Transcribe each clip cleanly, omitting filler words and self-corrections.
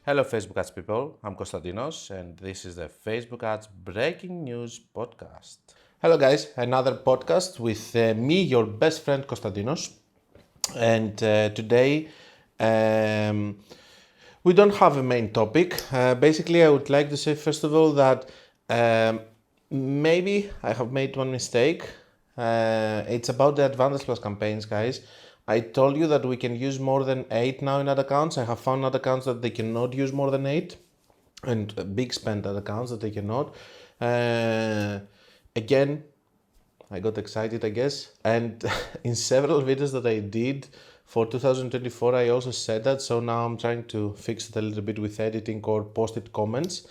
Hello Facebook ads people, I'm Konstantinos and this is the Facebook ads breaking news podcast. Hello guys, another podcast with me, your best friend Konstantinos, and today we don't have a main topic. Basically I would like to say first of all that maybe I have made one mistake. It's about the Advantage Plus campaigns, guys. I told you that we can use more than 8 now in ad accounts. I have found ad accounts that they cannot use more than 8 and big spend ad accounts that they cannot. Again, I got excited, I guess. And in several videos that I did for 2024, I also said that. So now I'm trying to fix it a little bit with editing or posted comments.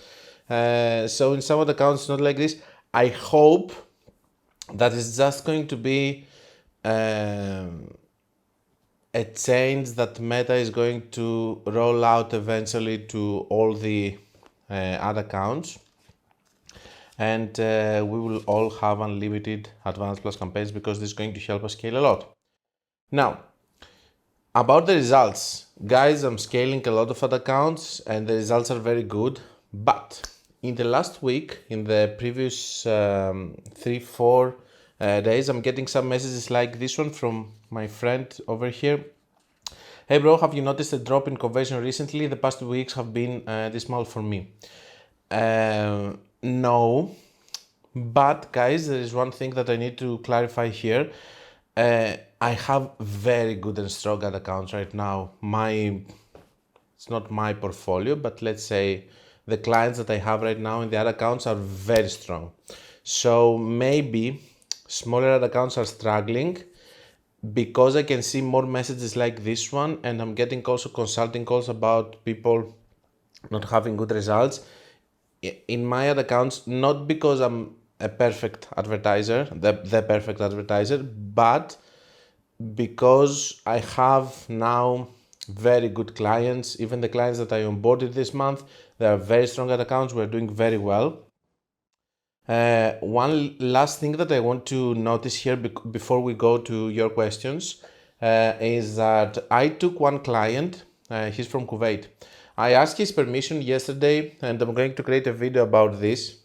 So in some of the accounts, it's not like this. I hope that it's just going to be a change that Meta is going to roll out eventually to all the ad accounts, and we will all have unlimited Advanced Plus campaigns because this is going to help us scale a lot. Now, about the results, guys, I'm scaling a lot of ad accounts and the results are very good, but in the last week, in the previous 3-4 days, I'm getting some messages like this one from my friend over here. Hey bro, have you noticed a drop in conversion recently? The past 2 weeks have been dismal for me. No, but guys, there is one thing that I need to clarify here. I have very good and strong ad accounts right now. It's not my portfolio, but let's say the clients that I have right now in the ad accounts are very strong. So maybe smaller ad accounts are struggling because I can see more messages like this one, and I'm getting also consulting calls about people not having good results in my ad accounts, not because I'm a perfect advertiser, the perfect advertiser, but because I have now very good clients. Even the clients that I onboarded this month, they are very strong ad accounts. We're doing very well. One last thing that I want to notice here before we go to your questions is that I took one client, he's from Kuwait. I asked his permission yesterday and I'm going to create a video about this.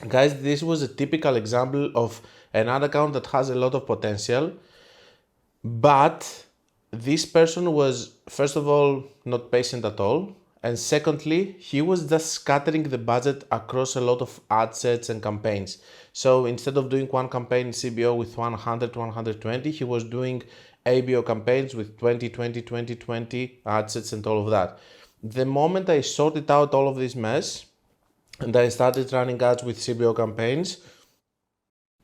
Guys, this was a typical example of an ad account that has a lot of potential, but this person was, first of all, not patient at all. And secondly, he was just scattering the budget across a lot of ad sets and campaigns. So instead of doing one campaign CBO with 100 to 120, he was doing ABO campaigns with 20, 20, 20, 20 ad sets and all of that. The moment I sorted out all of this mess and I started running ads with CBO campaigns,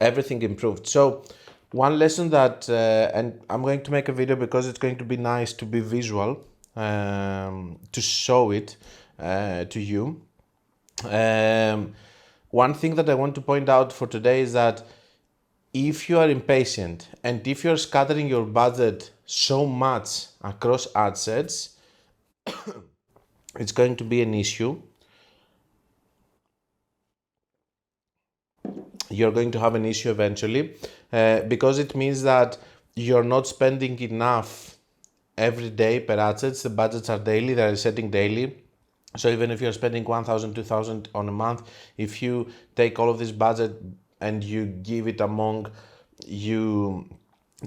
everything improved. So one lesson that, and I'm going to make a video because it's going to be nice to be visual, to show it to you. One thing that I want to point out for today is that if you are impatient and if you're scattering your budget so much across ad sets, it's going to be an issue. You're going to have an issue eventually because it means that you're not spending enough every day per ad sets. The budgets are daily, they're setting daily. So even if you're spending 1,000, 2,000 on a month, if you take all of this budget and you give it you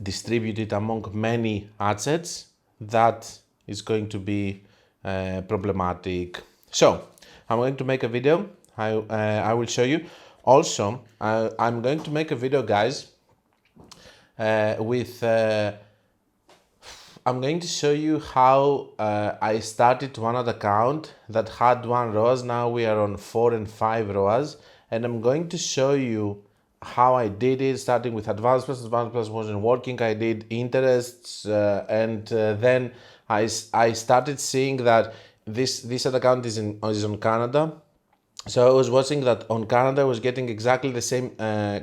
distribute it among many ad sets, that is going to be problematic. So I'm going to make a video. I will show you. Also, I'm going to make a video, guys, I'm going to show you how I started one ad account that had 1 ROAS. Now we are on 4 and 5 ROAS, and I'm going to show you how I did it, starting with Advanced Plus. Advanced Plus wasn't working. I did interests, and then I started seeing that this ad account is on Canada. So I was watching that on Canada, I was getting exactly the same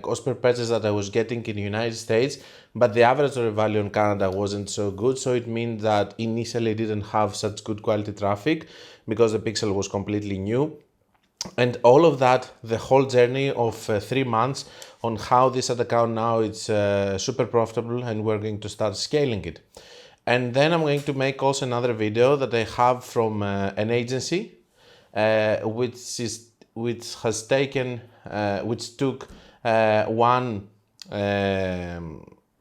cost per purchase that I was getting in the United States, but the average order value in Canada wasn't so good. So it means that initially I didn't have such good quality traffic because the pixel was completely new. And all of that, the whole journey of 3 months on how this ad account now it's super profitable and we're going to start scaling it. And then I'm going to make also another video that I have from an agency, which took one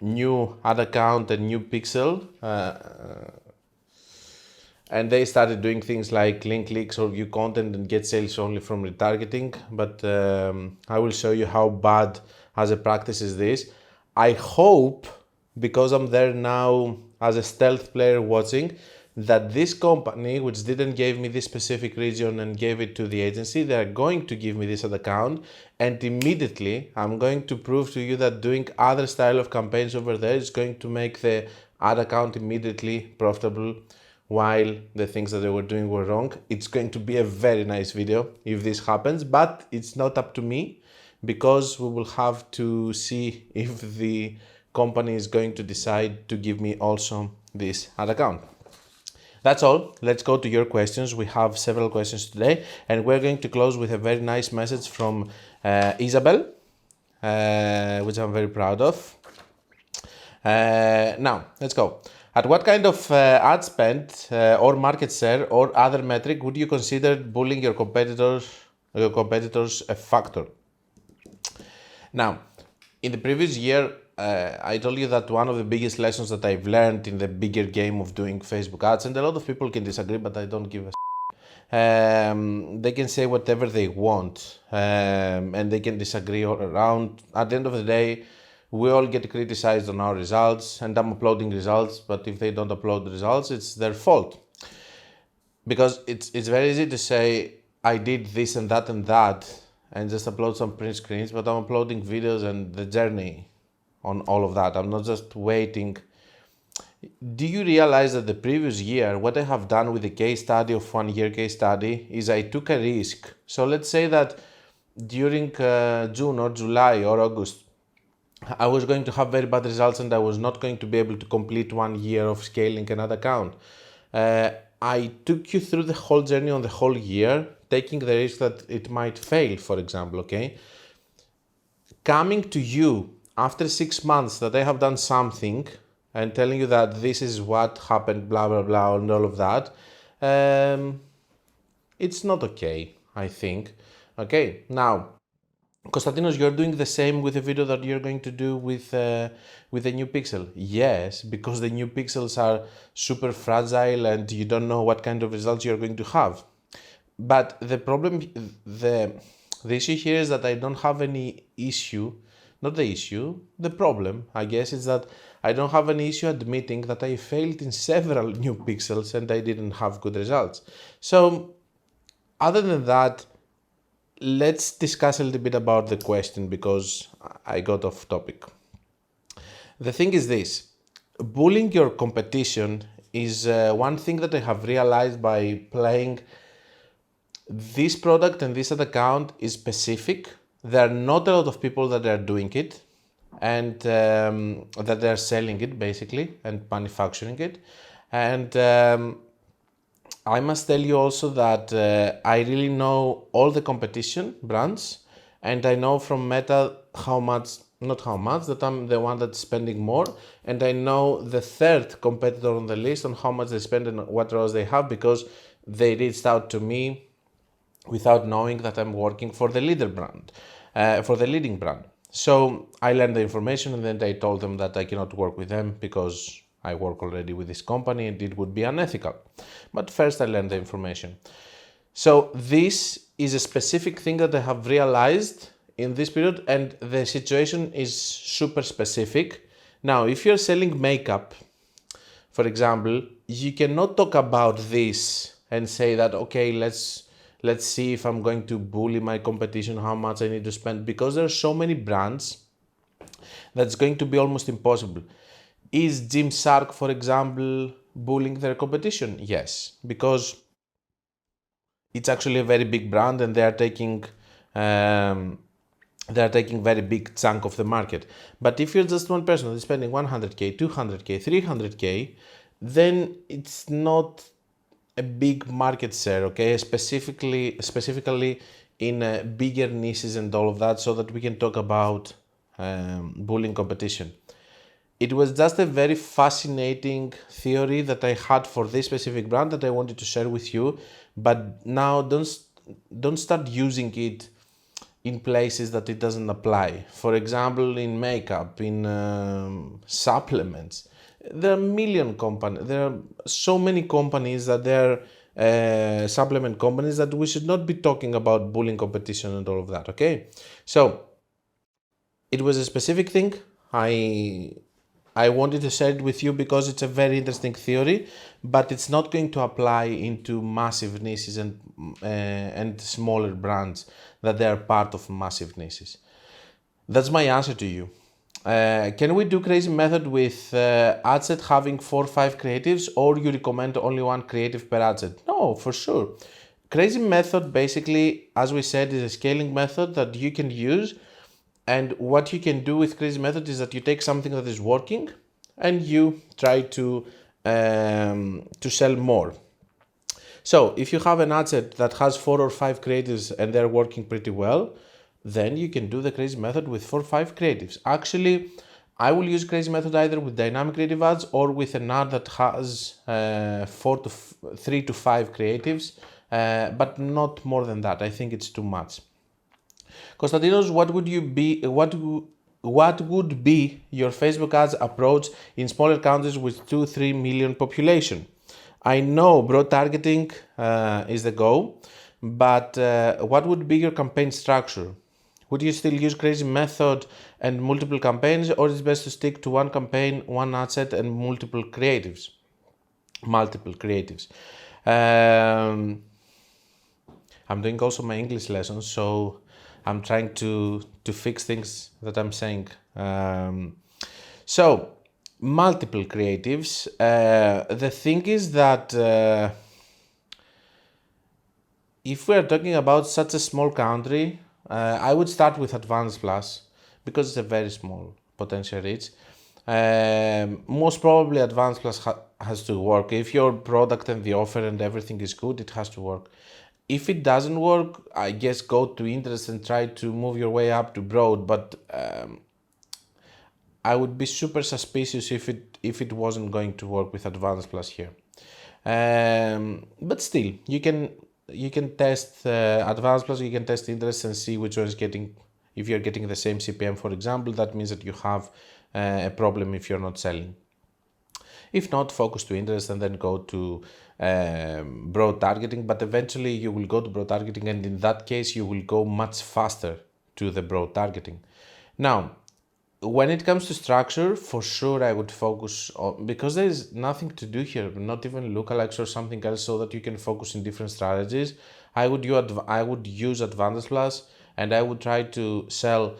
new ad account and new pixel, and they started doing things like link clicks or view content and get sales only from retargeting. But I will show you how bad as a practice is this. I hope, because I'm there now as a stealth player watching, that this company, which didn't give me this specific region and gave it to the agency, they're going to give me this ad account, and immediately I'm going to prove to you that doing other style of campaigns over there is going to make the ad account immediately profitable, while the things that they were doing were wrong. It's going to be a very nice video if this happens, but it's not up to me, because we will have to see if the company is going to decide to give me also this ad account. That's all. Let's go to your questions. We have several questions today, and we're going to close with a very nice message from Isabel, which I'm very proud of. Now, let's go. At what kind of ad spend or market share or other metric would you consider bullying your competitors a factor? Now, in the previous year, I told you that one of the biggest lessons that I've learned in the bigger game of doing Facebook ads, and a lot of people can disagree, but I don't give a they can say whatever they want, and they can disagree all around. At the end of the day, we all get criticized on our results, and I'm uploading results, but if they don't upload the results, it's their fault. Because it's very easy to say, I did this and that, and just upload some print screens, but I'm uploading videos and the journey on all of that. I'm not just waiting. Do you realize that the previous year, what I have done with the case study of 1 year case study is I took a risk. So let's say that during June or July or August, I was going to have very bad results and I was not going to be able to complete 1 year of scaling another account. I took you through the whole journey on the whole year, taking the risk that it might fail, for example, okay? Coming to you after 6 months that I have done something and telling you that this is what happened, blah, blah, blah, and all of that, it's not okay, I think. Okay, now, Konstantinos, you're doing the same with the video that you're going to do with the new pixel. Yes, because the new pixels are super fragile and you don't know what kind of results you're going to have. But the problem, the issue here is that I don't have any issue, not the issue, the problem, I guess, is that I don't have any issue admitting that I failed in several new pixels and I didn't have good results. So, other than that, let's discuss a little bit about the question because I got off topic. The thing is this, bullying your competition is one thing that I have realized by playing this product and this ad account is specific. There are not a lot of people that are doing it and that they are selling it basically and manufacturing it. And I must tell you also that I really know all the competition brands, and I know from Meta that I'm the one that's spending more, and I know the third competitor on the list on how much they spend and what roles they have, because they reached out to me without knowing that I'm working for the leading brand. So I learned the information and then I told them that I cannot work with them because I work already with this company and it would be unethical. But first I learned the information. So this is a specific thing that I have realized in this period, and the situation is super specific. Now, if you're selling makeup, for example, you cannot talk about this and say that, okay, let's see if I'm going to bully my competition, how much I need to spend, because there are so many brands that's going to be almost impossible. Is Gymshark, for example, bullying their competition? Yes, because it's actually a very big brand and they are taking very big chunk of the market. But if you're just one person that's spending 100k, 200k, 300k, then it's not a big market share, okay? Specifically in bigger niches and all of that, so that we can talk about bullying competition. it was just a very fascinating theory that I had for this specific brand that I wanted to share with you. But now don't start using it in places that it doesn't apply. For example, in makeup, in supplements. There are there are so many companies that they're supplement companies that we should not be talking about bullying competition and all of that, okay? So it was a specific thing. I wanted to share it with you because it's a very interesting theory, but it's not going to apply into massive niches and smaller brands that they are part of massive niches. That's my answer to you. Can we do crazy method with ad set having 4 or 5 creatives, or you recommend only one creative per ad set? No, for sure. Crazy method basically, as we said, is a scaling method that you can use. And what you can do with crazy method is that you take something that is working and you try to sell more. So if you have an ad set that has 4 or 5 creatives and they're working pretty well, then you can do the crazy method with 4 or 5 creatives. Actually, I will use crazy method either with dynamic creative ads or with an ad that has 3 to 5 creatives, but not more than that. I think it's too much. Konstantinos, what would be your Facebook ads approach in smaller countries with 2-3 million population? I know broad targeting is the go, but what would be your campaign structure? Would you still use crazy method and multiple campaigns, or is it best to stick to one campaign, one ad set, and multiple creatives? I'm doing also my English lessons, so I'm trying to fix things that I'm saying. So, multiple creatives. The thing is that if we're talking about such a small country, I would start with Advanced Plus because it's a very small potential reach. Most probably Advanced Plus has to work. If your product and the offer and everything is good, it has to work. If it doesn't work, I guess go to interest and try to move your way up to broad, but I would be super suspicious if it wasn't going to work with Advanced Plus here. But still, you can test Advanced Plus, you can test interest and see which one is getting. If you're getting the same CPM, for example, that means that you have a problem if you're not selling. If not, focus to interest and then go to broad targeting, but eventually you will go to broad targeting, and in that case you will go much faster to the broad targeting. Now, when it comes to structure, for sure I would focus on, because there is nothing to do here, not even lookalikes or something else, so that you can focus in different strategies. I would use Advantage Plus, and I would try to sell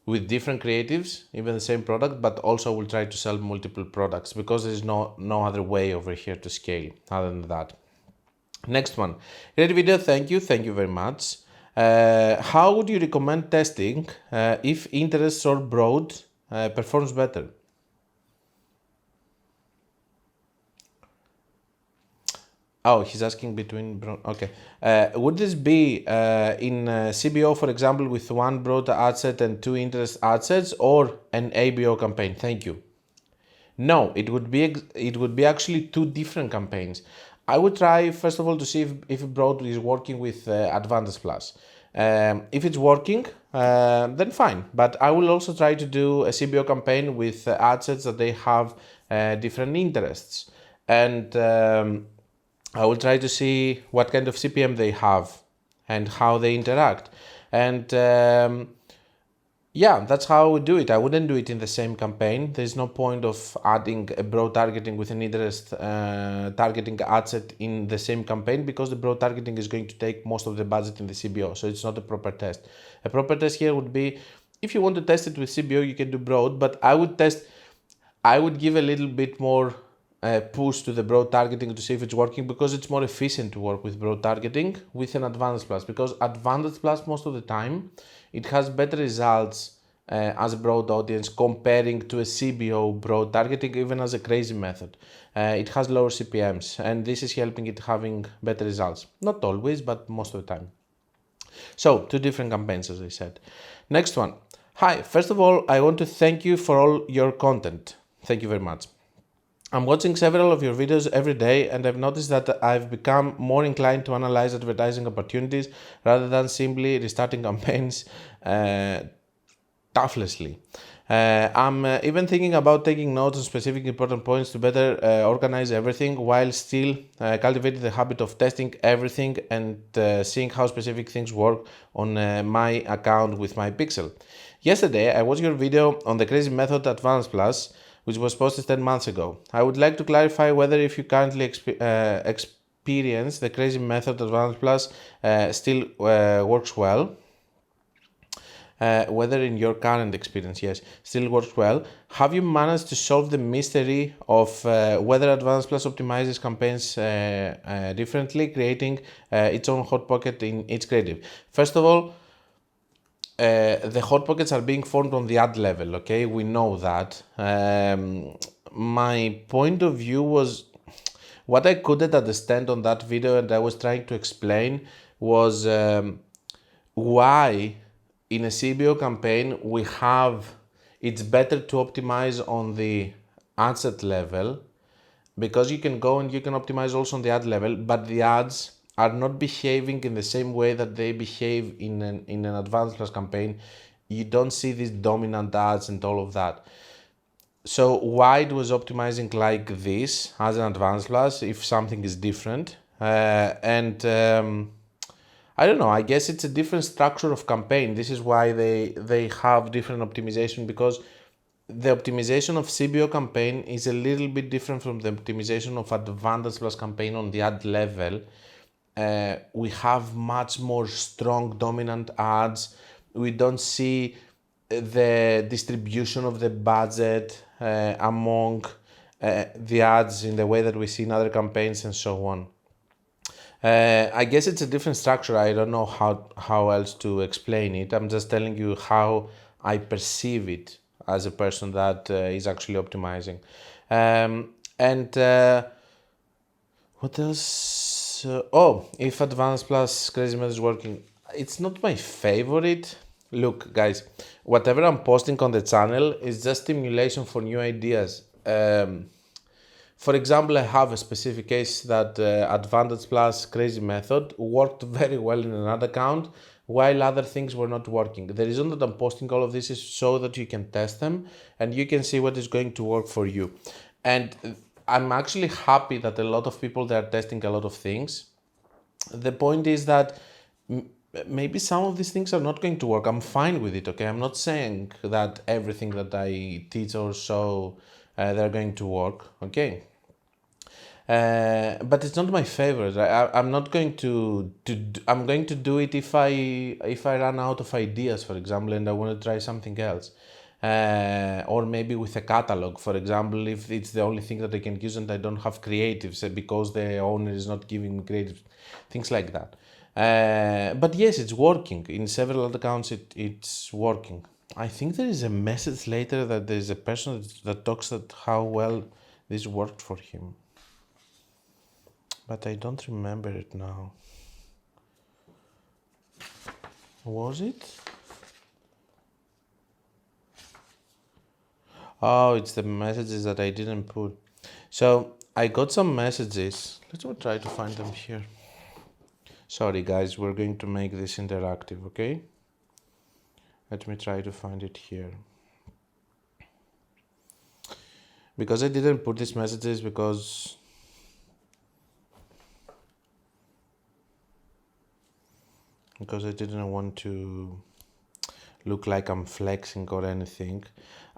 with different creatives, even the same product, but also will try to sell multiple products because there's no other way over here to scale other than that. Next one, great video, thank you very much. How would you recommend testing if interest or broad performs better? Oh, he's asking between broad. Okay. Would this be in CBO, for example, with one broad ad set and 2 interest ad sets, or an ABO campaign? Thank you. No, it would be actually 2 different campaigns. I would try first of all to see if broad is working with Advantage Plus. If it's working, then fine. But I will also try to do a CBO campaign with ad sets that they have different interests, and I will try to see what kind of CPM they have and how they interact. And yeah, that's how I would do it. I wouldn't do it in the same campaign. There's no point of adding a broad targeting with an interest targeting ad set in the same campaign, because the broad targeting is going to take most of the budget in the CBO. So it's not a proper test. A proper test here would be, if you want to test it with CBO, you can do broad, but I would give a little bit more push to the broad targeting to see if it's working, because it's more efficient to work with broad targeting with an Advantage Plus, because Advantage Plus most of the time it has better results as a broad audience comparing to a CBO broad targeting, even as a crazy method. It has lower CPMs, and this is helping it having better results. Not always, but most of the time. So 2 different campaigns, as I said. Next one. Hi, first of all, I want to thank you for all your content. Thank you very much. I'm watching several of your videos every day, and I've noticed that I've become more inclined to analyze advertising opportunities rather than simply restarting campaigns toughlessly. I'm even thinking about taking notes on specific important points to better organize everything while still cultivating the habit of testing everything and seeing how specific things work on my account with my pixel. Yesterday, I watched your video on the crazy method Advanced Plus, which was posted 10 months ago. I would like to clarify whether if you currently experience the crazy method Advanced Plus still works well. Whether in your current experience, yes, still works well. Have you managed to solve the mystery of whether Advanced Plus optimizes campaigns differently, creating its own hot pocket in each creative? First of all, the hot pockets are being formed on the ad level, okay? We know that. My point of view was what I couldn't understand on that video, and I was trying to explain was why in a CBO campaign it's better to optimize on the ad set level, because you can go and you can optimize also on the ad level, but the ads are not behaving in the same way that they behave in an Advanced Plus campaign. You don't see these dominant ads and all of that. So why it was optimizing like this as an Advanced Plus if something is different? I don't know, I guess it's a different structure of campaign. This is why they have different optimization, because the optimization of CBO campaign is a little bit different from the optimization of Advanced Plus campaign on the ad level. We have much more strong dominant ads. We don't see the distribution of the budget among the ads in the way that we see in other campaigns and so on. I guess it's a different structure. I don't know how else to explain it. I'm just telling you how I perceive it as a person that is actually optimizing. What else? If Advanced Plus Crazy Method is working, it's not my favorite. Look, guys, whatever I'm posting on the channel is just stimulation for new ideas. For example, I have a specific case that Advantage Plus Crazy Method worked very well in another account, while other things were not working. The reason that I'm posting all of this is so that you can test them and you can see what is going to work for you. And I'm actually happy that a lot of people, they are testing a lot of things. The point is that maybe some of these things are not going to work. I'm fine with it, okay? I'm not saying that everything that I teach or show they're going to work, okay? But it's not my favorite. I'm not going to I'm going to do it if I run out of ideas, for example, and I want to try something else. Or maybe with a catalog, for example, if it's the only thing that I can use and I don't have creatives because the owner is not giving me creatives, things like that. But yes, it's working. In several other accounts, it's working. I think there is a message later that there is a person that talks that how well this worked for him. But I don't remember it now. Was it? Oh, it's the messages that I didn't put. So I got some messages. Let's try to find them here. Sorry guys, we're going to make this interactive, okay? Let me try to find it here. Because I didn't put these messages because I didn't want to look like I'm flexing or anything.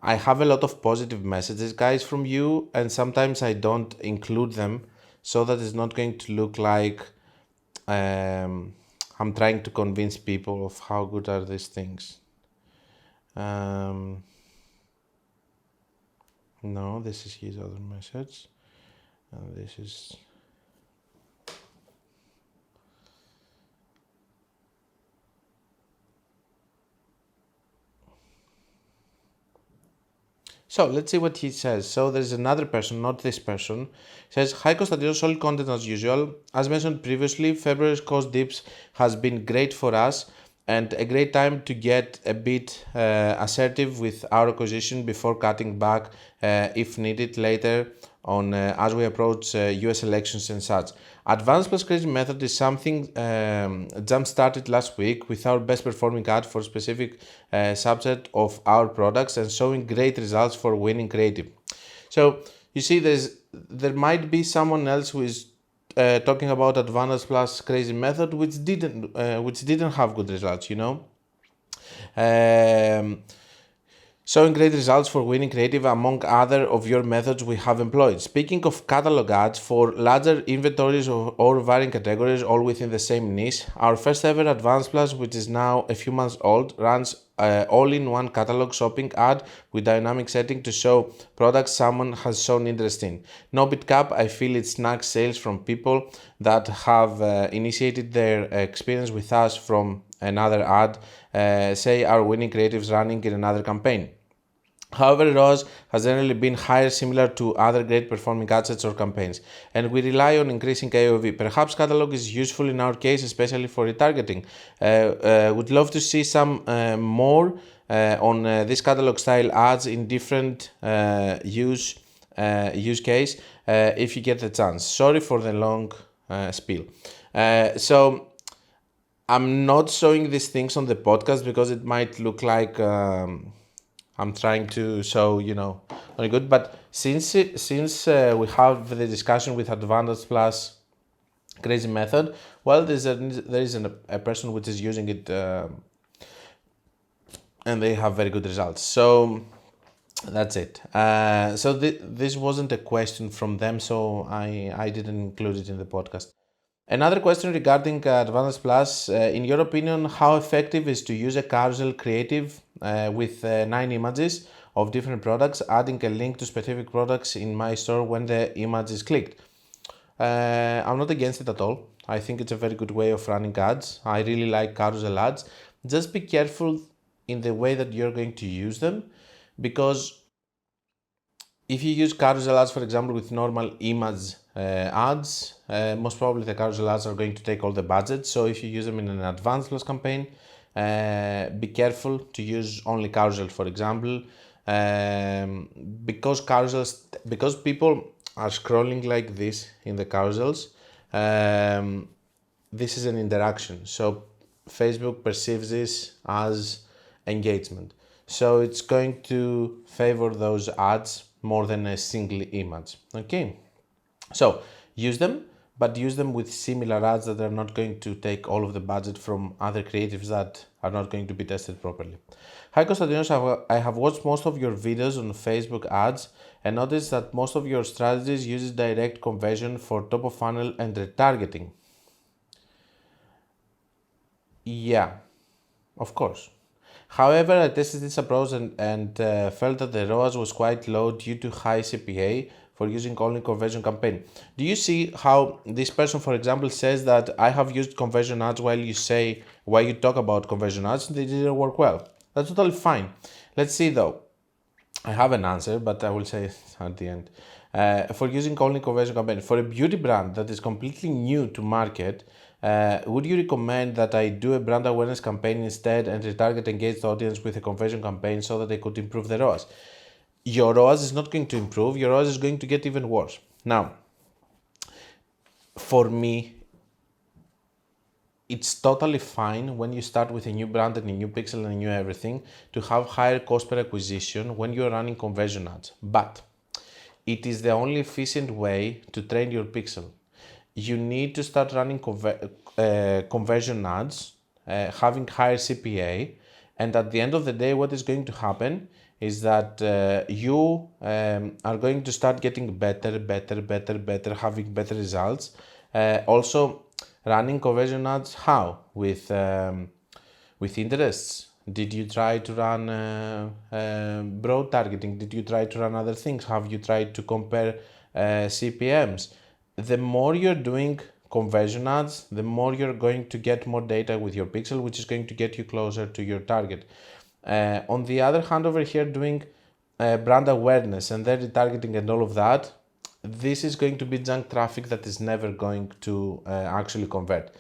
I have a lot of positive messages, guys, from you, and sometimes I don't include them so that it's not going to look like I'm trying to convince people of how good are these things. No, this is his other message, and this is... So let's see what he says. So there's another person, not this person. He says, "Hi Konstantinos, solid content as usual. As mentioned previously, February's cost dips has been great for us and a great time to get a bit assertive with our acquisition before cutting back if needed later on as we approach US elections and such. Advanced plus crazy method is something jump started last week with our best performing ad for specific subset of our products and showing great results for winning creative. So you see, there might be someone else who is talking about advanced plus crazy method which didn't have good results, showing great results for winning creative among other of your methods we have employed. Speaking of catalog ads for larger inventories or varying categories all within the same niche, our first ever Advanced Plus, which is now a few months old, runs all-in-one catalog shopping ad with dynamic setting to show products someone has shown interest in. No bit cap, I feel it snags sales from people that have initiated their experience with us from another ad, say our winning creatives running in another campaign. However, ROAS has generally been higher similar to other great performing ad sets or campaigns, and we rely on increasing AOV. Perhaps catalog is useful in our case, especially for retargeting. Would love to see some more on this catalog style ads in different use case if you get the chance. Sorry for the long spiel. So I'm not showing these things on the podcast because it might look like I'm trying to show, very good. But since we have the discussion with Advanced Plus Crazy Method, well, there is a person which is using it and they have very good results. So that's it. So this wasn't a question from them, so I didn't include it in the podcast. Another question regarding Advanced Plus. In your opinion, how effective is to use a carousel creative with 9 images of different products, adding a link to specific products in my store when the image is clicked? I'm not against it at all. I think it's a very good way of running ads. I really like carousel ads. Just be careful in the way that you're going to use them, because if you use carousel ads, for example, with normal image ads, most probably the carousel ads are going to take all the budget. So if you use them in an Advanced Plus campaign, be careful to use only carousel, for example, because people are scrolling like this in the carousels. This is an interaction, so Facebook perceives this as engagement, so it's going to favor those ads more than a single image. Okay, so use them, but use them with similar ads that are not going to take all of the budget from other creatives that are not going to be tested properly. Hi Konstantinos, I have watched most of your videos on Facebook ads and noticed that most of your strategies uses direct conversion for top of funnel and retargeting. Yeah, of course. However, I tested this approach and felt that the ROAS was quite low due to high CPA for using only conversion campaign. Do you see how this person, for example, says that I have used conversion ads while you talk about conversion ads, they didn't work well? That's totally fine. Let's see though. I have an answer, but I will say it at the end. For using only conversion campaign, for a beauty brand that is completely new to market, would you recommend that I do a brand awareness campaign instead and retarget engaged audience with a conversion campaign so that they could improve the ROAS? Your ROAS is not going to improve, your ROAS is going to get even worse. Now, for me, it's totally fine when you start with a new brand and a new pixel and a new everything to have higher cost per acquisition when you're running conversion ads. But it is the only efficient way to train your pixel. You need to start running conversion ads, having higher CPA, and at the end of the day, what is going to happen is that you are going to start getting better, having better results. Also, running conversion ads, how? With interests. Did you try to run broad targeting? Did you try to run other things? Have you tried to compare CPMs? The more you're doing conversion ads, the more you're going to get more data with your pixel, which is going to get you closer to your target. On the other hand, over here, doing brand awareness and then retargeting and all of that, this is going to be junk traffic that is never going to actually convert.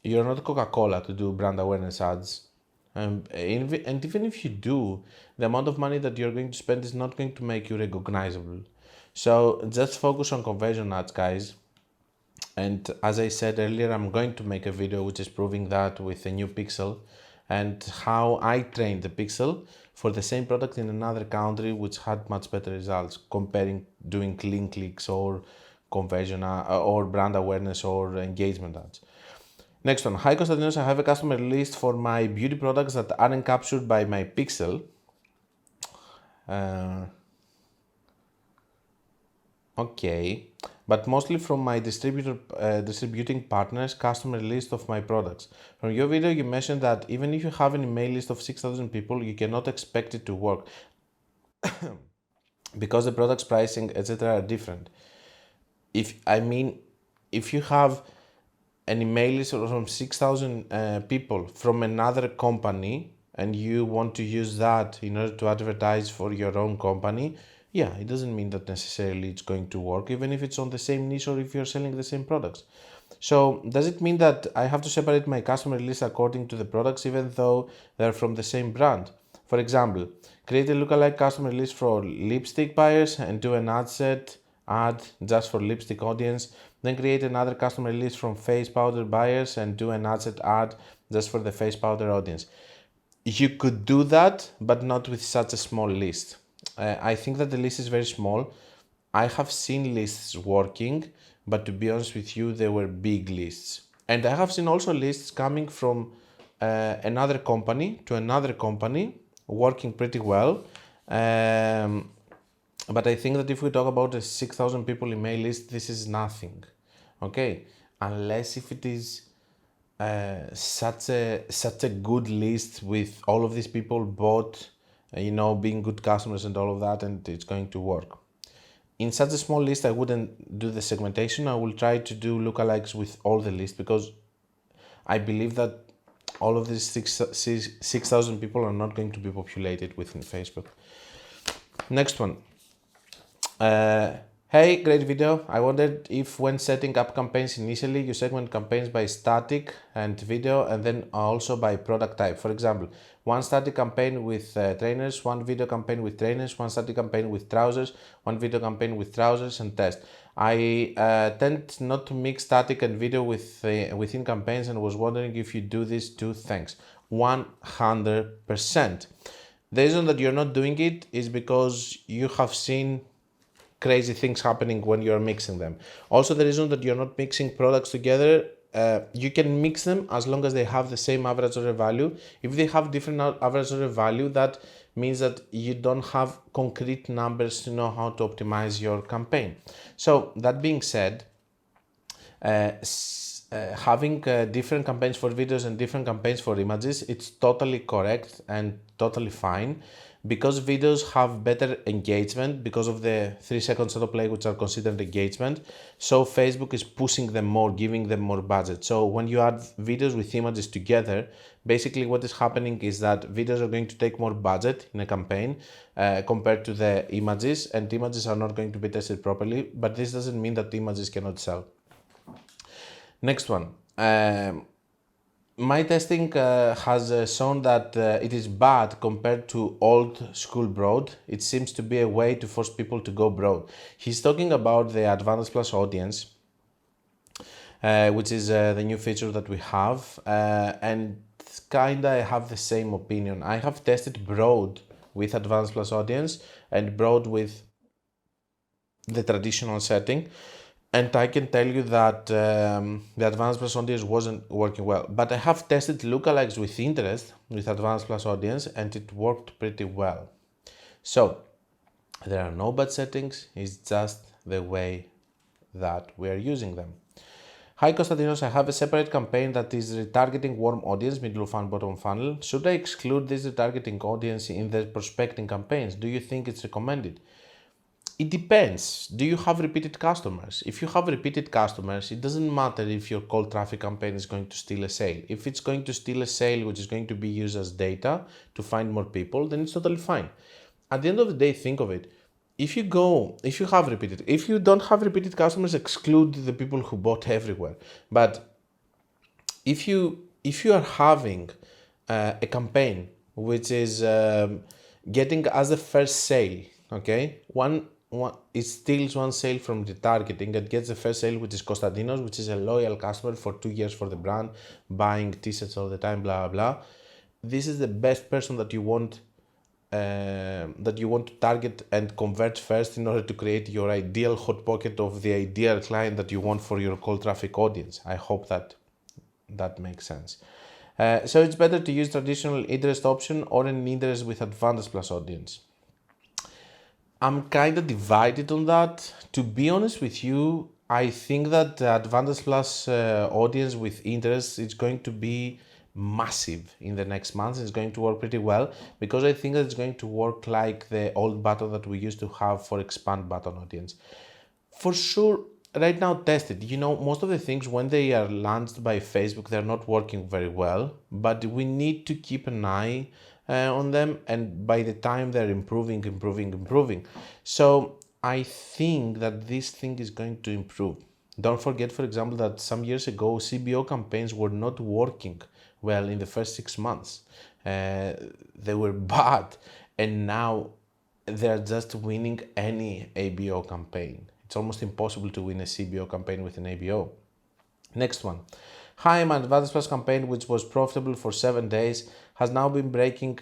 you're not Coca-Cola to do brand awareness ads. And even if you do, the amount of money that you're going to spend is not going to make you recognizable. So just focus on conversion ads, guys. And as I said earlier, I'm going to make a video which is proving that with a new pixel and how I trained the pixel for the same product in another country which had much better results comparing doing clean clicks or conversion or brand awareness or engagement ads. Next one. Hi Konstantinos, I have a customer list for my beauty products that aren't captured by my pixel. Okay, but mostly from my distributing partners customer list of my products. From your video you mentioned that even if you have an email list of 6,000 people, you cannot expect it to work because the product's pricing etc. are different. If you have an email list from 6,000 people from another company and you want to use that in order to advertise for your own company, yeah, it doesn't mean that necessarily it's going to work, even if it's on the same niche or if you're selling the same products. So does it mean that I have to separate my customer list according to the products even though they're from the same brand? For example, create a lookalike customer list for lipstick buyers and do an ad set ad just for lipstick audience. Then create another customer list from face powder buyers and do an ad set ad just for the face powder audience. You could do that, but not with such a small list. I think that the list is very small. I have seen lists working, but to be honest with you, they were big lists. And I have seen also lists coming from another company to another company, working pretty well. But I think that if we talk about a 6,000 people email list, this is nothing, okay? Unless if it is such a good list with all of these people bought, being good customers and all of that, and it's going to work. In such a small list, I wouldn't do the segmentation. I will try to do lookalikes with all the lists because I believe that all of these 6,000 people are not going to be populated within Facebook. Next one. Hey, great video. I wondered if when setting up campaigns initially, you segment campaigns by static and video and then also by product type. For example, one static campaign with trainers, one video campaign with trainers, one static campaign with trousers, one video campaign with trousers and test. I tend not to mix static and video within campaigns and was wondering if you do this too. Thanks. 100%. The reason that you're not doing it is because you have seen crazy things happening when you're mixing them. Also, the reason that you're not mixing products together, you can mix them as long as they have the same average order value. If they have different average order value, that means that you don't have concrete numbers to know how to optimize your campaign. So that being said, having different campaigns for videos and different campaigns for images, it's totally correct and totally fine. Because videos have better engagement because of the 3 seconds autoplay, which are considered engagement, so Facebook is pushing them more, giving them more budget. So when you add videos with images together, basically what is happening is that videos are going to take more budget in a campaign compared to the images, and images are not going to be tested properly, but this doesn't mean that images cannot sell. Next one. My testing has shown that it is bad compared to old school broad. It seems to be a way to force people to go broad. He's talking about the Advantage Plus audience, which is the new feature that we have, and kinda I have the same opinion. I have tested broad with Advantage Plus audience and broad with the traditional setting. And I can tell you that the Advanced Plus audience wasn't working well. But I have tested lookalikes with interest with Advanced Plus audience and it worked pretty well. So there are no bad settings, it's just the way that we are using them. Hi Konstantinos, I have a separate campaign that is retargeting warm audience, middle funnel, bottom funnel. Should I exclude this retargeting audience in the prospecting campaigns? Do you think it's recommended? It depends. Do you have repeated customers? If you have repeated customers, it doesn't matter if your cold traffic campaign is going to steal a sale. If it's going to steal a sale, which is going to be used as data to find more people, then it's totally fine. At the end of the day, think of it. If you don't have repeated customers, exclude the people who bought everywhere. But if you are having a campaign which is getting as the first sale, okay, one it steals one sale from the targeting and gets the first sale, which is Konstantinos, which is a loyal customer for 2 years for the brand, buying t-shirts all the time, blah blah blah. This is the best person that you want to target and convert first in order to create your ideal hot pocket of the ideal client that you want for your cold traffic audience. I hope that makes sense. So it's better to use traditional interest option or an interest with Advantage Plus audience. I'm kind of divided on that. To be honest with you, I think that the Advantage Plus audience with interest is going to be massive in the next months. It's going to work pretty well because I think that it's going to work like the old button that we used to have for expand button audience. For sure, right now test it. Most of the things when they are launched by Facebook, they're not working very well, but we need to keep an eye on them, and by the time they're improving. So I think that this thing is going to improve. Don't forget, for example, that some years ago CBO campaigns were not working well in the first 6 months. They were bad, and now they're just winning any ABO campaign. It's almost impossible to win a CBO campaign with an ABO. Next one. Hi, my Advantage Plus campaign, which was profitable for 7 days, has now been breaking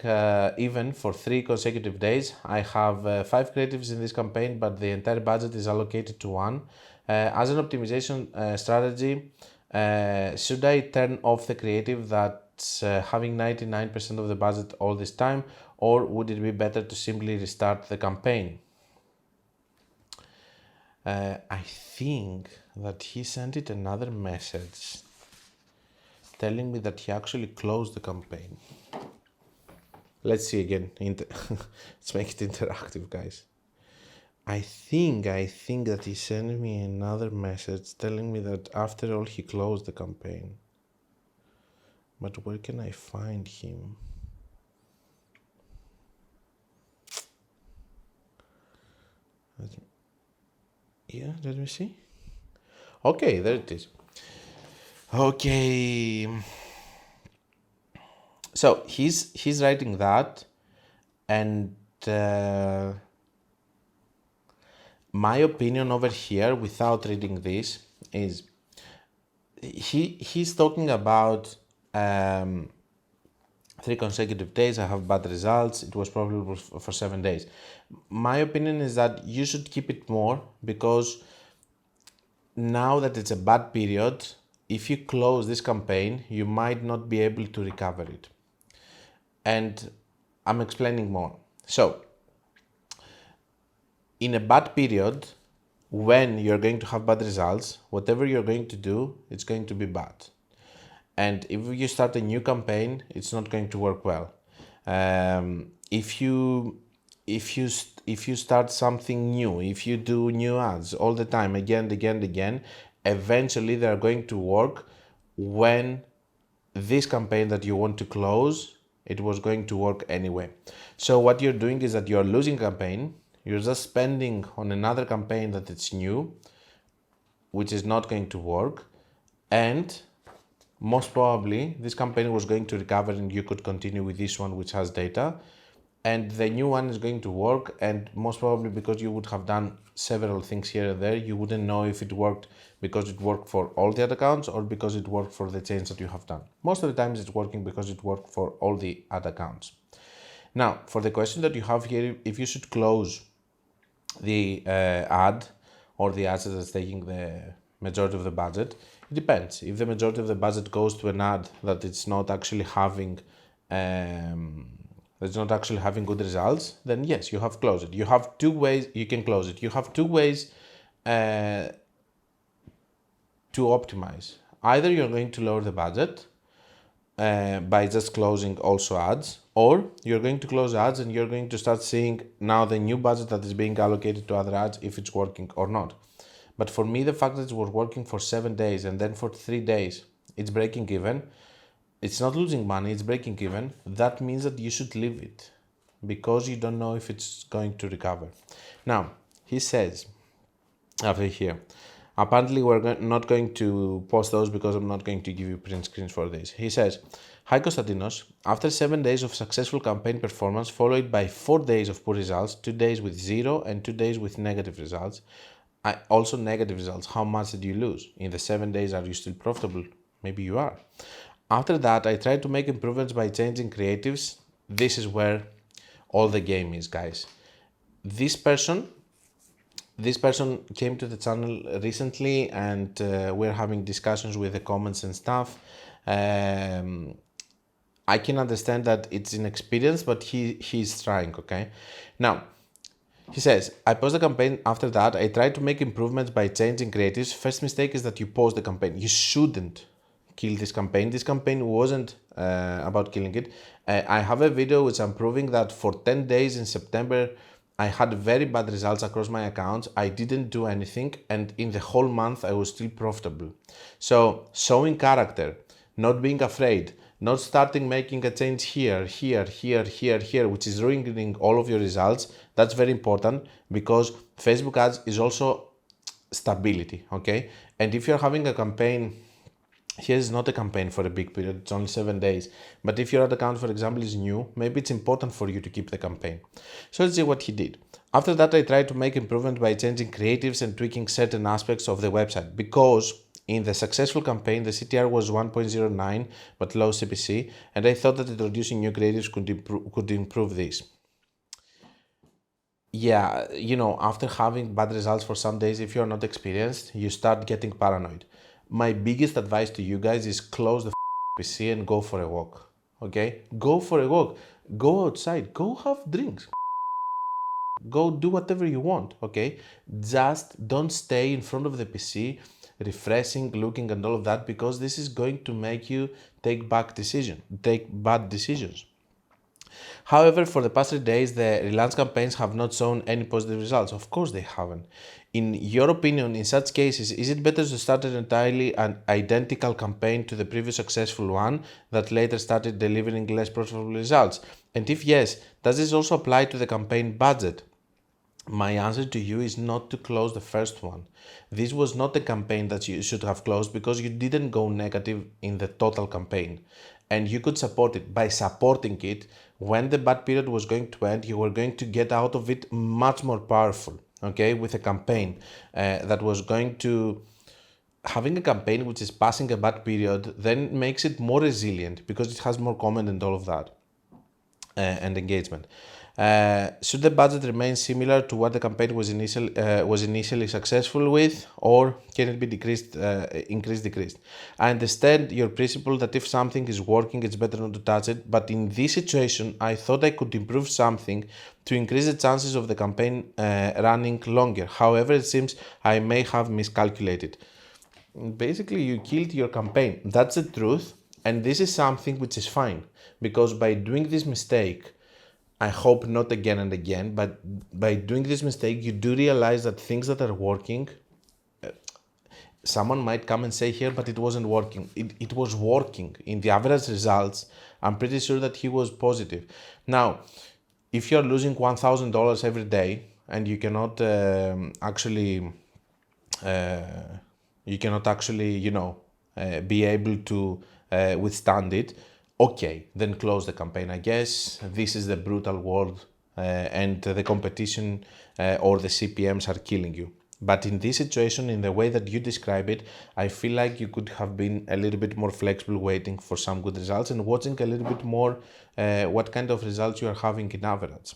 even for 3 consecutive days. I have 5 creatives in this campaign, but the entire budget is allocated to one. As an optimization strategy, should I turn off the creative that's having 99% of the budget all this time, or would it be better to simply restart the campaign? I think that he sent it another message telling me that he actually closed the campaign. Let's see again. Let's make it interactive, guys. I think that he sent me another message telling me that after all he closed the campaign. But where can I find him? Let me see. Okay, there it is. Okay. So he's writing that, and my opinion over here, without reading this, is he's talking about 3 consecutive days. I have bad results. It was probably for 7 days. My opinion is that you should keep it more, because now that it's a bad period, if you close this campaign, you might not be able to recover it. And I'm explaining more. So, in a bad period, when you're going to have bad results, whatever you're going to do, it's going to be bad. And if you start a new campaign, it's not going to work well. If you start something new, if you do new ads all the time, again, eventually they are going to work when this campaign that you want to close, it was going to work anyway. So what you're doing is that you're losing campaign, you're just spending on another campaign that it's new, which is not going to work, and most probably this campaign was going to recover and you could continue with this one which has data, and the new one is going to work, and most probably because you would have done several things here and there, you wouldn't know if it worked because it worked for all the ad accounts or because it worked for the change that you have done. Most of the times it's working because it worked for all the ad accounts. Now, for the question that you have here, if you should close the ad or the asset that's taking the majority of the budget, it depends. If the majority of the budget goes to an ad that it's not actually having good results, then yes, you have to close it. You have 2 ways you can close it. You have 2 ways to optimize. Either you're going to lower the budget by just closing also ads, or you're going to close ads and you're going to start seeing now the new budget that is being allocated to other ads, if it's working or not. But for me, the fact that it was working for 7 days and then for 3 days it's breaking even, it's not losing money, it's breaking even, that means that you should leave it because you don't know if it's going to recover. Now, he says over here, Apparently, we're not going to post those because I'm not going to give you print screens for this. He says, "Hi Konstantinos, after 7 days of successful campaign performance followed by 4 days of poor results, 2 days with 0 and 2 days with negative results, also negative results, how much did you lose? In the 7 days, are you still profitable? Maybe you are. After that, I tried to make improvements by changing creatives. This is where all the game is, guys. This person came to the channel recently, and we're having discussions with the comments and stuff. I can understand that it's inexperienced, but he's trying, okay? Now, he says, I paused the campaign. After that, I tried to make improvements by changing creatives. First mistake is that you pause the campaign. You shouldn't kill this campaign. This campaign wasn't about killing it. I have a video which I'm proving that for 10 days in September, I had very bad results across my accounts. I didn't do anything, and in the whole month, I was still profitable. So, showing character, not being afraid, not starting making a change here, which is ruining all of your results. That's very important because Facebook ads is also stability, okay? And if you're having a campaign, here is not a campaign for a big period, it's only 7 days. But if your ad account, for example, is new, maybe it's important for you to keep the campaign. So let's see what he did. After that, I tried to make improvement by changing creatives and tweaking certain aspects of the website because in the successful campaign, the CTR was 1.09 but low CPC, and I thought that introducing new creatives could improve this. Yeah, after having bad results for some days, if you're not experienced, you start getting paranoid. My biggest advice to you guys is close the PC and go for a walk, okay? Go for a walk, go outside, go have drinks, go do whatever you want, okay? Just don't stay in front of the PC, refreshing, looking and all of that, because this is going to make you take bad decisions. However, for the past 3 days, the relaunch campaigns have not shown any positive results. Of course they haven't. In your opinion, in such cases, is it better to start an entirely identical campaign to the previous successful one that later started delivering less profitable results? And if yes, does this also apply to the campaign budget? My answer to you is not to close the first one. This was not a campaign that you should have closed because you didn't go negative in the total campaign. And you could support it. By supporting it, when the bad period was going to end, you were going to get out of it much more powerful, okay, with a campaign that was going to... Having a campaign which is passing a bad period then makes it more resilient because it has more comment and all of that and engagement. Should the budget remain similar to what the campaign was initially successful with, or can it be increased? I understand your principle that if something is working, it's better not to touch it, but in this situation, I thought I could improve something to increase the chances of the campaign running longer. However, it seems I may have miscalculated. Basically, you killed your campaign. That's the truth, and this is something which is fine, because by doing this mistake, I hope not again and again, but by doing this mistake, you do realize that things that are working, someone might come and say here, but it wasn't working. It was working. In the average results, I'm pretty sure that he was positive. Now, if you're losing $1,000 every day and you cannot actually, be able to withstand it, okay, then close the campaign. I guess this is the brutal world and the competition or the CPMs are killing you. But in this situation, in the way that you describe it, I feel like you could have been a little bit more flexible, waiting for some good results and watching a little bit more what kind of results you are having in average.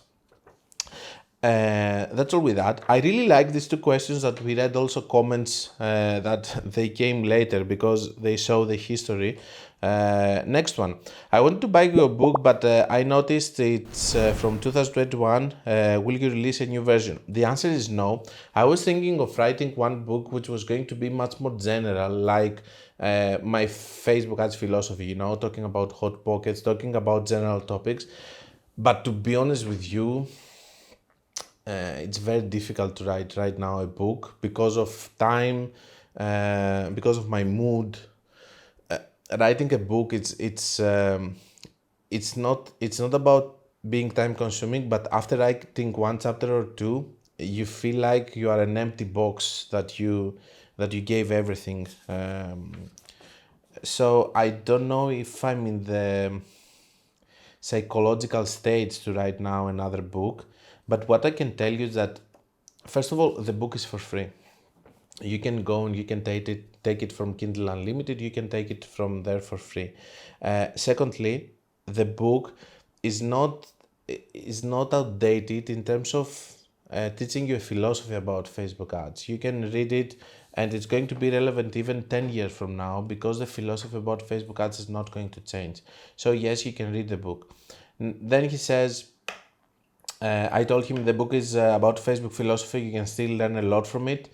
That's all with that. I really like these two questions that we read, also comments that they came later because they show the history. Next one. I wanted to buy your book, but I noticed it's from 2021. Will you release a new version? The answer is no. I was thinking of writing one book which was going to be much more general, like my Facebook ads philosophy, talking about hot pockets, talking about general topics. But to be honest with you, it's very difficult to write right now a book because of time, because of my mood. Writing a book, it's not about being time consuming, but after writing one chapter or two, you feel like you are an empty box that you that you gave everything. So I don't know if I'm in the psychological stage to write now another book, but what I can tell you is that, first of all, the book is for free. You can go and you can take it from Kindle Unlimited, you can take it from there for free. Secondly, the book is not outdated in terms of teaching you a philosophy about Facebook ads. You can read it and it's going to be relevant even 10 years from now, because the philosophy about Facebook ads is not going to change. So yes, you can read the book. Then he says, I told him the book is about Facebook philosophy, you can still learn a lot from it.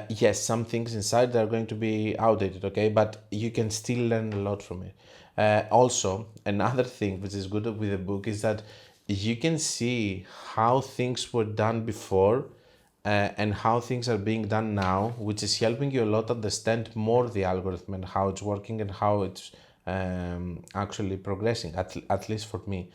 Yes, some things inside are going to be outdated, okay, but you can still learn a lot from it. Also, another thing which is good with the book is that you can see how things were done before and how things are being done now, which is helping you a lot understand more the algorithm and how it's working and how it's actually progressing, at least for me.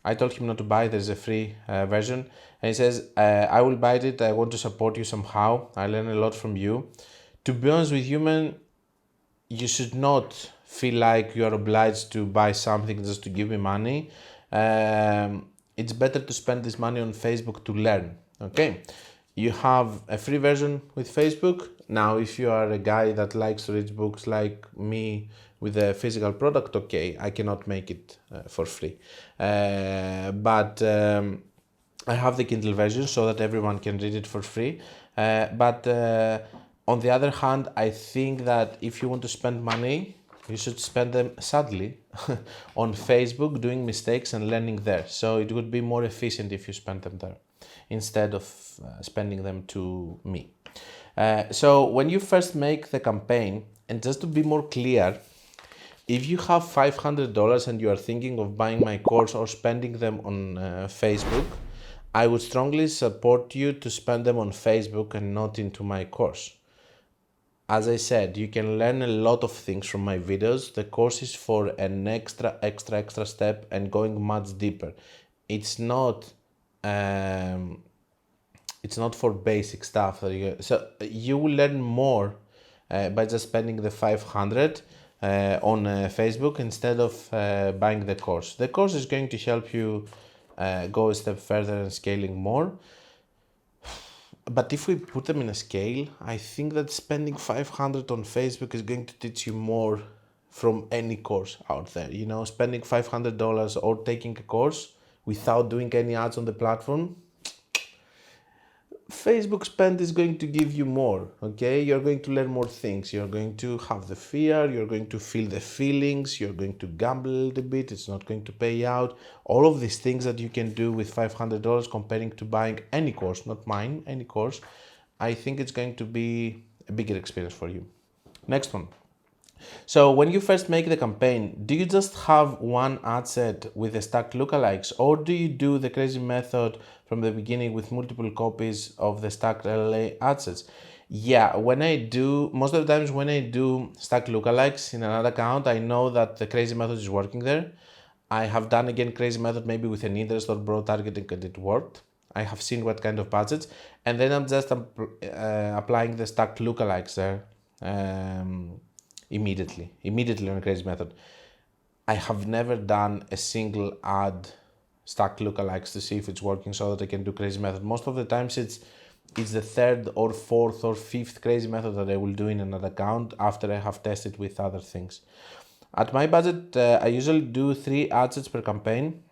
I told him not to buy, there's a free version, and he says, I will buy it, I want to support you somehow, I learn a lot from you. To be honest with you, man, you should not feel like you are obliged to buy something just to give me money. It's better to spend this money on Facebook to learn, okay? You have a free version with Facebook. Now, if you are a guy that likes to read books like me with a physical product, okay, I cannot make it for free. But I have the Kindle version so that everyone can read it for free. But on the other hand, I think that if you want to spend money, you should spend them, sadly, on Facebook, doing mistakes and learning there. So it would be more efficient if you spend them there instead of spending them to me. So when you first make the campaign, and just to be more clear, if you have $500 and you are thinking of buying my course or spending them on Facebook, I would strongly support you to spend them on Facebook and not into my course. As I said, you can learn a lot of things from my videos. The course is for an extra step and going much deeper. It's not for basic stuff. So you will learn more by just spending the 500 on Facebook instead of buying the course. The course is going to help you go a step further and scaling more. But if we put them in a scale, I think that spending 500 on Facebook is going to teach you more from any course out there. You know, spending $500 or taking a course without doing any ads on the platform, Facebook spend is going to give you more, okay? You're going to learn more things. You're going to have the fear, you're going to feel the feelings, you're going to gamble a little bit, it's not going to pay out. All of these things that you can do with $500 comparing to buying any course, not mine, any course, I think it's going to be a bigger experience for you. Next one. So when you first make the campaign, do you just have one ad set with the stacked lookalikes, or do you do the crazy method from the beginning with multiple copies of the stacked LA ad sets? Yeah, most of the times when I do stacked lookalikes in another account, I know that the crazy method is working there. I have done again crazy method maybe with an interest or broad targeting and it worked. I have seen what kind of budgets, and then I'm just applying the stacked lookalikes there. Immediately on a crazy method. I have never done a single ad stacked lookalikes to see if it's working so that I can do crazy method. Most of the times it's the third or fourth or fifth crazy method that I will do in another account after I have tested with other things. At my budget, I usually do 3 ad sets per campaign.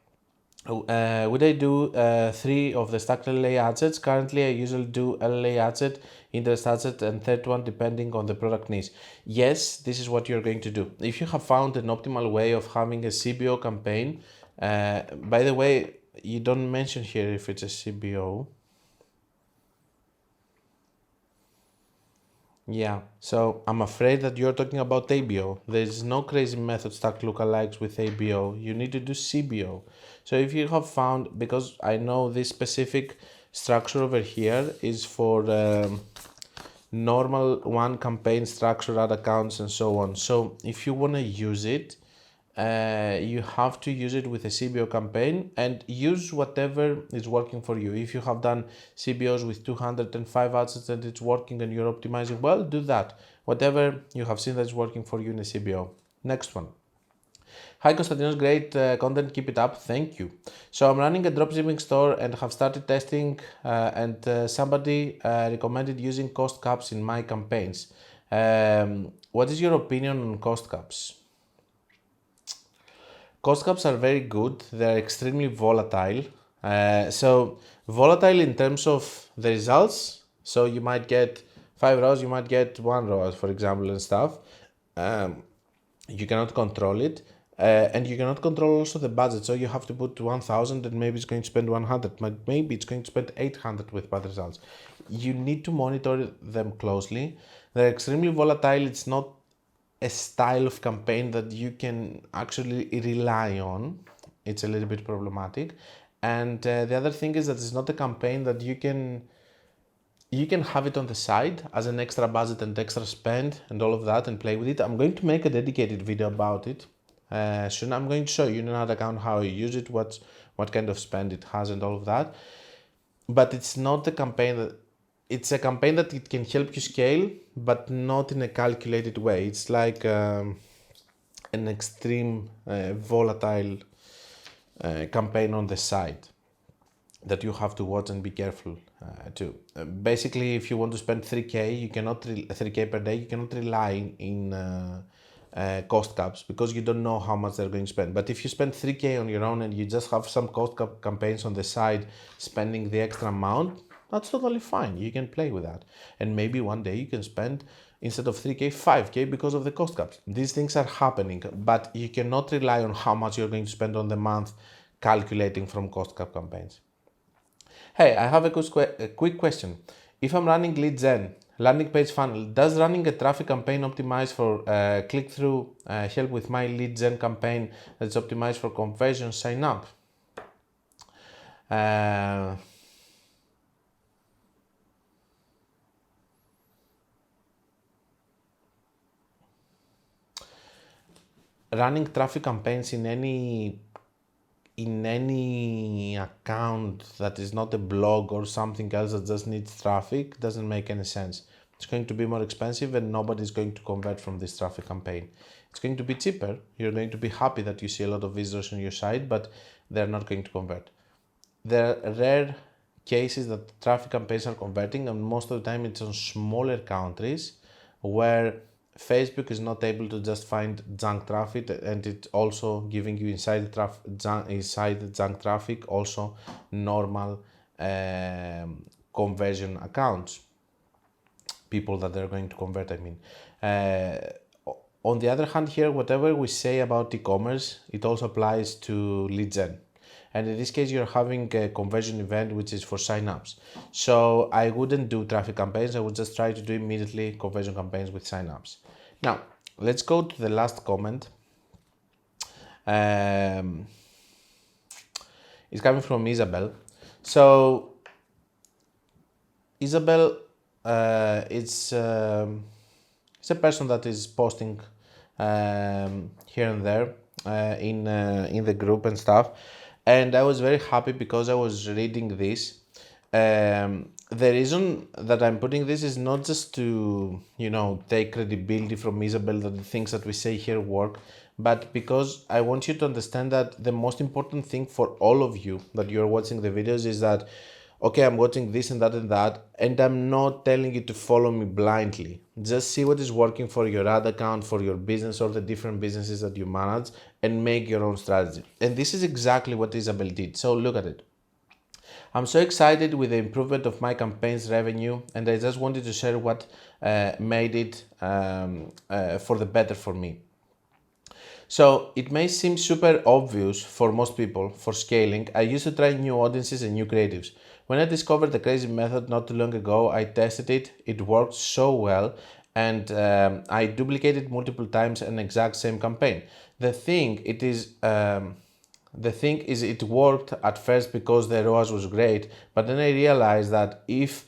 Would I do 3 of the stacked LA ad sets? Currently, I usually do LA ad set, interest ad set, and third one depending on the product needs. Yes, this is what you're going to do. If you have found an optimal way of having a CBO campaign, by the way, you don't mention here if it's a CBO. Yeah, so I'm afraid that you're talking about ABO. There's no crazy method stacked lookalikes with ABO. You need to do CBO. So if you have found, because I know this specific structure over here is for normal one campaign structure, ad accounts and so on. So if you want to use it, you have to use it with a CBO campaign and use whatever is working for you. If you have done CBOs with 205 ads and it's working and you're optimizing well, do that. Whatever you have seen that's working for you in a CBO. Next one. Hi Konstantinos, great content, keep it up, thank you. So I'm running a dropshipping store and have started testing and somebody recommended using cost caps in my campaigns. What is your opinion on cost caps? Cost caps are very good, they're extremely volatile. So volatile in terms of the results, so you might get 5 rows, you might get 1 row, for example, and stuff. You cannot control it. And you cannot control also the budget, so you have to put 1000 and maybe it's going to spend 100, maybe it's going to spend 800 with bad results. You need to monitor them closely. They're extremely volatile. It's not a style of campaign that you can actually rely on. It's a little bit problematic. And the other thing is that it's not a campaign that you can have it on the side as an extra budget and extra spend and all of that and play with it. I'm going to make a dedicated video about it. Soon I'm going to show you in another account how you use it, what kind of spend it has and all of that. But it's not a campaign that, it's a campaign that it can help you scale, but not in a calculated way. It's like an extreme volatile campaign on the side that you have to watch and be careful too. Basically, if you want to spend 3K, you cannot 3K per day, you cannot rely in cost caps because you don't know how much they're going to spend. But if you spend 3K on your own and you just have some cost cap campaigns on the side spending the extra amount, that's totally fine. You can play with that. And maybe one day you can spend, instead of 3K, 5K because of the cost caps. These things are happening, but you cannot rely on how much you're going to spend on the month calculating from cost cap campaigns. Hey, I have a quick question. If I'm running lead gen, landing page funnel, does running a traffic campaign optimize for click-through help with my lead gen campaign that's optimized for conversion sign up? Running traffic campaigns in any account that is not a blog or something else that just needs traffic doesn't make any sense. It's going to be more expensive and nobody's going to convert from this traffic campaign. It's going to be cheaper. You're going to be happy that you see a lot of visitors on your site, but they're not going to convert. There are rare cases that traffic campaigns are converting, and most of the time it's on smaller countries where Facebook is not able to just find junk traffic, and it's also giving you inside the junk traffic also normal conversion accounts, people that they're going to convert, I mean. On the other hand here, whatever we say about e-commerce, it also applies to lead gen. And in this case, you're having a conversion event, which is for signups. So I wouldn't do traffic campaigns. I would just try to do immediately conversion campaigns with signups. Now, let's go to the last comment. It's coming from Isabel. So, Isabel, it's a person that is posting here and there in the group and stuff. And I was very happy because I was reading this. The reason that I'm putting this is not just to, take credibility from Isabel that the things that we say here work, but because I want you to understand that the most important thing for all of you that you're watching the videos is that, okay, I'm watching this and that, and I'm not telling you to follow me blindly. Just see what is working for your ad account, for your business or the different businesses that you manage, and make your own strategy. And this is exactly what Isabel did. So look at it. I'm so excited with the improvement of my campaign's revenue, and I just wanted to share what made it for the better for me. So it may seem super obvious for most people for scaling. I used to try new audiences and new creatives. When I discovered the crazy method not too long ago, I tested it. It worked so well, and I duplicated multiple times an exact same campaign. The thing is it worked at first because the ROAS was great, but then I realized that if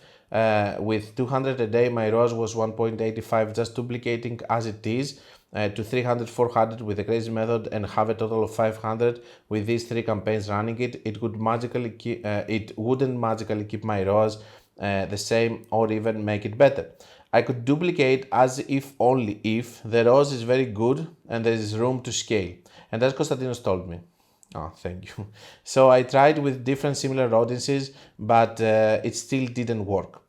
with 200 a day my ROAS was 1.85, just duplicating as it is, to 300, 400 with the crazy method and have a total of 500 with these 3 campaigns running it would magically keep, it wouldn't magically keep my ROAS the same or even make it better. I could duplicate as if only if the ROAS is very good and there is room to scale. And as Konstantinos told me. Oh, thank you. So I tried with different similar audiences, but it still didn't work.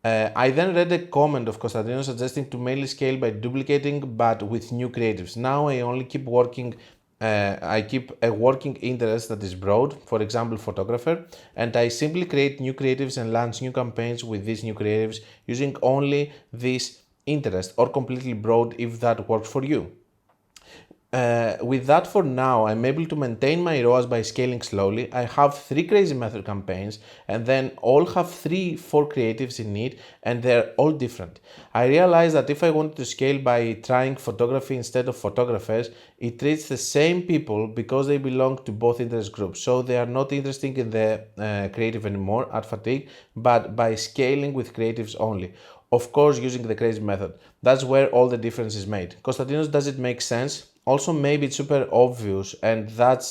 I then read a comment of Konstantinos suggesting to mainly scale by duplicating, but with new creatives. Now I only keep working. I keep a working interest that is broad, for example, photographer, and I simply create new creatives and launch new campaigns with these new creatives using only this interest or completely broad if that works for you. With that for now, I'm able to maintain my ROAS by scaling slowly. I have 3 crazy method campaigns and then all have 3-4 creatives in it and they're all different. I realized that if I wanted to scale by trying photography instead of photographers, it treats the same people because they belong to both interest groups. So they are not interested in the creative anymore at fatigue, but by scaling with creatives only. Of course, using the crazy method. That's where all the difference is made. Konstantinos, does it make sense? Also, maybe it's super obvious, and that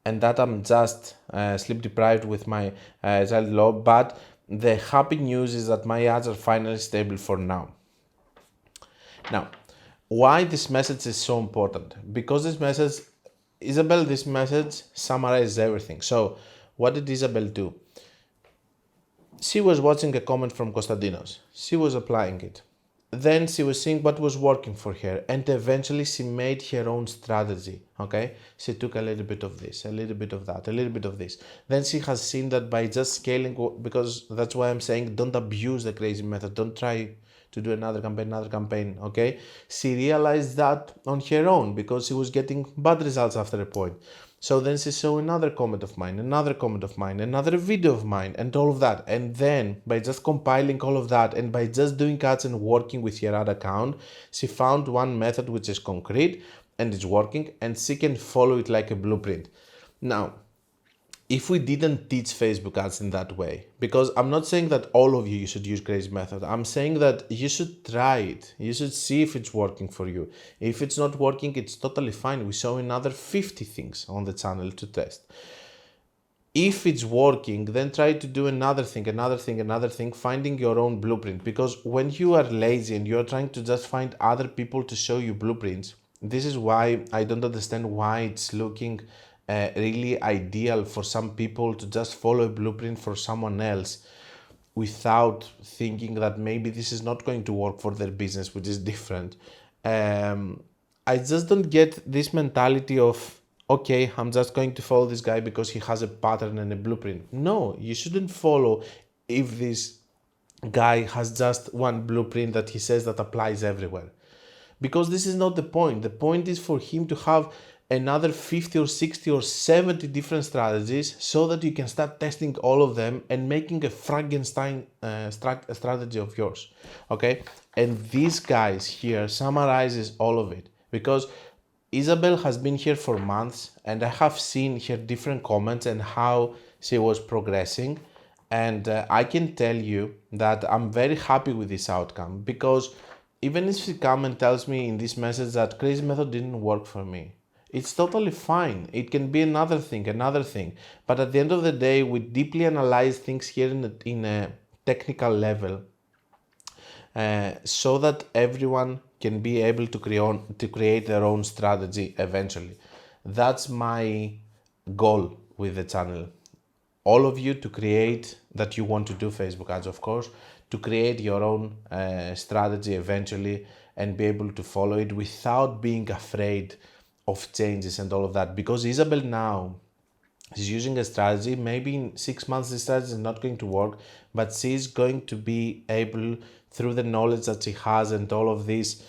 I'm just sleep deprived with my child-in-law. But the happy news is that my ads are finally stable for now. Now, why this message is so important? Because this message, Isabel, this message summarizes everything. So, what did Isabel do? She was watching a comment from Konstantinos. She was applying it. Then she was seeing what was working for her, and eventually she made her own strategy. Okay, she took a little bit of this, a little bit of that, a little bit of this. Then she has seen that by just scaling, because that's why I'm saying don't abuse the crazy method, don't try to do another campaign, okay? She realized that on her own because she was getting bad results after a point. So then she saw another comment of mine, another comment of mine, another video of mine, and all of that. And then by just compiling all of that and by just doing ads and working with her ad account, she found one method which is concrete and is working, and she can follow it like a blueprint. Now, if we didn't teach Facebook ads in that way, because I'm not saying that all of you should use crazy method, I'm saying that you should try it. You should see if it's working for you. If it's not working, it's totally fine. We show another 50 things on the channel to test. If it's working, then try to do another thing, finding your own blueprint. Because when you are lazy and you're trying to just find other people to show you blueprints, this is why I don't understand why it's looking really ideal for some people to just follow a blueprint for someone else without thinking that maybe this is not going to work for their business, which is different. I just don't get this mentality of, okay, I'm just going to follow this guy because he has a pattern and a blueprint. No, you shouldn't follow if this guy has just one blueprint that he says that applies everywhere. Because this is not the point. The point is for him to have another 50 or 60 or 70 different strategies so that you can start testing all of them and making a Frankenstein strategy of yours. Okay? And these guys here summarizes all of it, because Isabel has been here for months and I have seen her different comments and how she was progressing. And I can tell you that I'm very happy with this outcome, because even if she comes and tells me in this message that crazy method didn't work for me, it's totally fine. It can be another thing. But at the end of the day, we deeply analyze things here in a technical level so that everyone can be able to create their own strategy eventually. That's my goal with the channel. All of you to create that you want to do Facebook ads, of course, to create your own strategy eventually and be able to follow it without being afraid of changes and all of that. Because Isabel now is using a strategy, maybe in 6 months this strategy is not going to work, but she's going to be able, through the knowledge that she has and all of these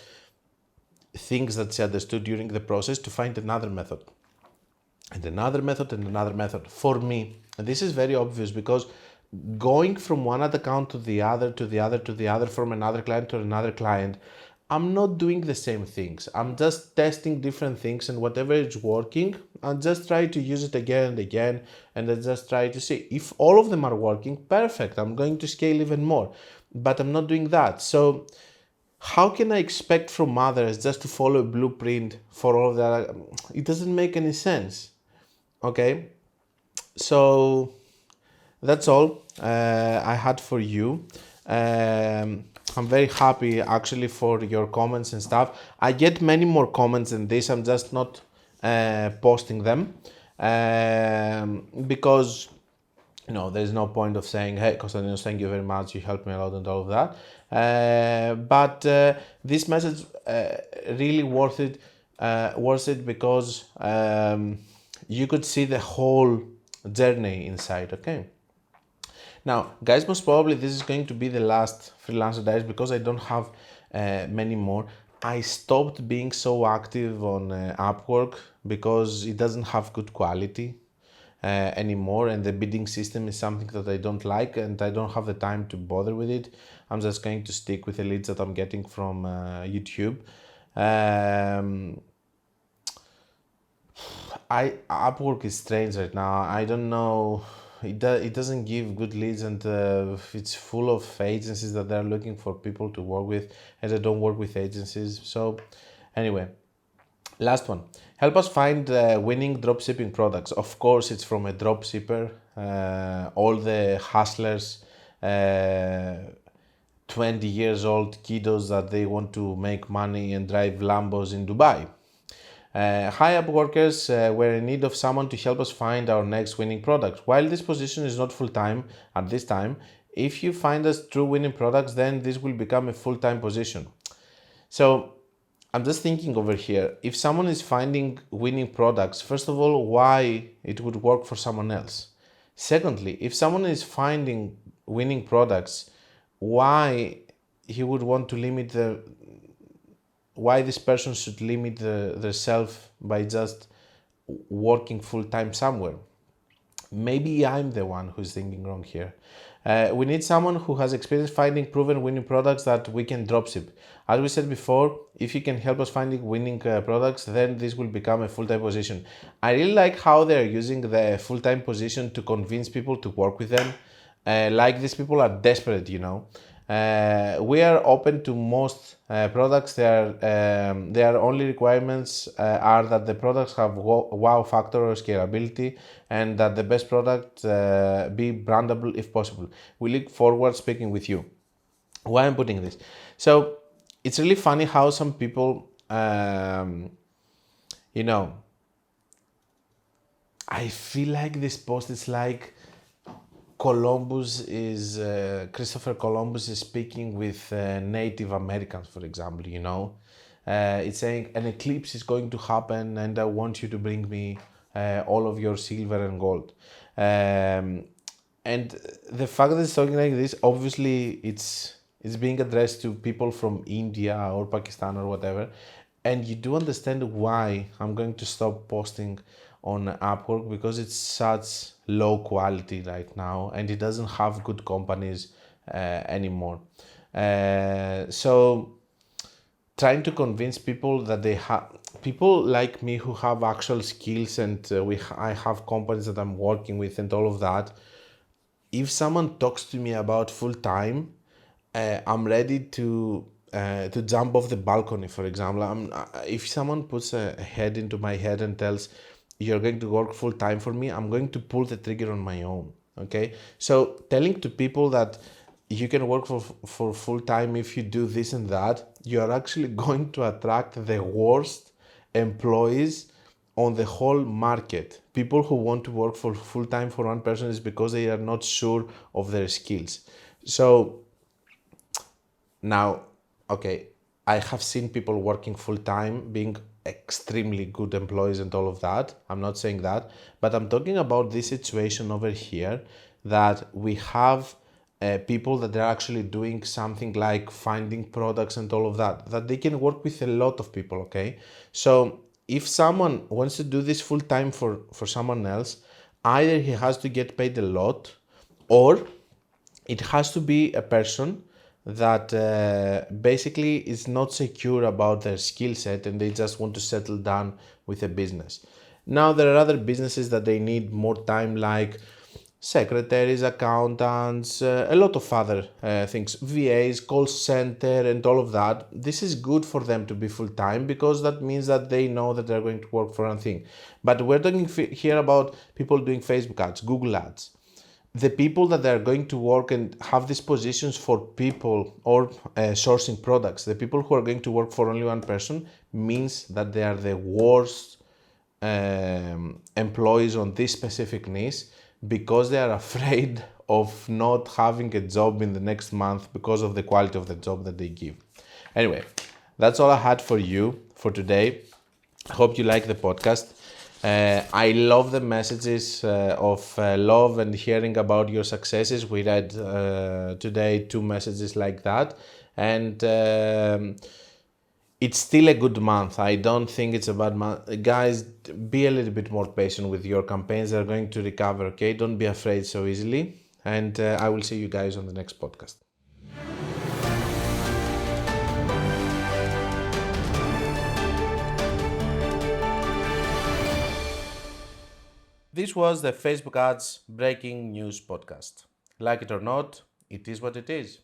things that she understood during the process, to find another method and another method and another method. For me, and this is very obvious, because going from one ad account to the other, from another client to another client, I'm not doing the same things. I'm just testing different things, and whatever is working, I'll just try to use it again and again, and I just try to see if all of them are working. Perfect, I'm going to scale even more, but I'm not doing that. So how can I expect from others just to follow a blueprint for all of that? It doesn't make any sense. Okay, so that's all I had for you. I'm very happy actually for your comments and stuff. I get many more comments than this. I'm just not posting them because there's no point of saying, hey, Konstantinos, thank you very much. You helped me a lot and all of that. But this message really worth it because you could see the whole journey inside. Okay. Now, guys, most probably this is going to be the last Freelancer Diaries because I don't have many more. I stopped being so active on Upwork because it doesn't have good quality anymore, and the bidding system is something that I don't like, and I don't have the time to bother with it. I'm just going to stick with the leads that I'm getting from YouTube. Upwork is strange right now. I don't know. It doesn't give good leads, and it's full of agencies that they're looking for people to work with, and I don't work with agencies. So anyway, last one. Help us find winning dropshipping products. Of course, it's from a dropshipper. All the hustlers, 20 years old kiddos that they want to make money and drive Lambos in Dubai. Hi Upworkers, we're in need of someone to help us find our next winning product. While this position is not full-time at this time, if you find us true winning products, then this will become a full-time position. So I'm just thinking over here, if someone is finding winning products, first of all, why it would work for someone else? Secondly, if someone is finding winning products, why he would want to limit why this person should limit their self by just working full-time somewhere? Maybe I'm the one who's thinking wrong here. We need someone who has experience finding proven winning products that we can dropship. As we said before, if you can help us finding winning products, then this will become a full-time position. I really like how they're using the full-time position to convince people to work with them. Like these people are desperate, we are open to most products. Their only requirements are that the products have wow factor or scalability, and that the best product be brandable if possible. We look forward speaking with you. Why I'm putting this? So it's really funny how some people, I feel like this post is like Christopher Columbus is speaking with Native Americans, for example, It's saying an eclipse is going to happen and I want you to bring me all of your silver and gold. And the fact that it's talking like this, obviously it's being addressed to people from India or Pakistan or whatever. And you do understand why I'm going to stop posting on Upwork, because it's such low quality right now and it doesn't have good companies anymore. So trying to convince people that they have, people like me who have actual skills, and I have companies that I'm working with and all of that. If someone talks to me about full time, I'm ready to jump off the balcony, for example. If someone puts a head into my head and tells, you're going to work full time for me, I'm going to pull the trigger on my own. Okay, so telling to people that you can work for full time if you do this and that, you are actually going to attract the worst employees on the whole market. People who want to work for full time for one person is because they are not sure of their skills. So now, okay, I have seen people working full time being extremely good employees and all of that. I'm not saying that, but I'm talking about this situation over here, that we have people that are actually doing something like finding products and all of that, that they can work with a lot of people. Okay, so if someone wants to do this full time for someone else, either he has to get paid a lot, or it has to be a person that basically is not secure about their skill set and they just want to settle down with a business. Now there are other businesses that they need more time, like secretaries, accountants, a lot of other things, VAs, call center, and all of that. This is good for them to be full-time because that means that they know that they're going to work for one thing. But we're talking here about people doing Facebook ads, Google ads. The people that are going to work and have these positions for people or sourcing products, the people who are going to work for only one person, means that they are the worst employees on this specific niche because they are afraid of not having a job in the next month because of the quality of the job that they give. Anyway, that's all I had for you for today. I hope you like the podcast. I love the messages of love and hearing about your successes. We read today 2 messages like that, and it's still a good month. I don't think it's a bad month. Guys, be a little bit more patient with your campaigns. They're going to recover, okay? Don't be afraid so easily. And I will see you guys on the next podcast. This was the Facebook Ads Breaking News Podcast. Like it or not, it is what it is.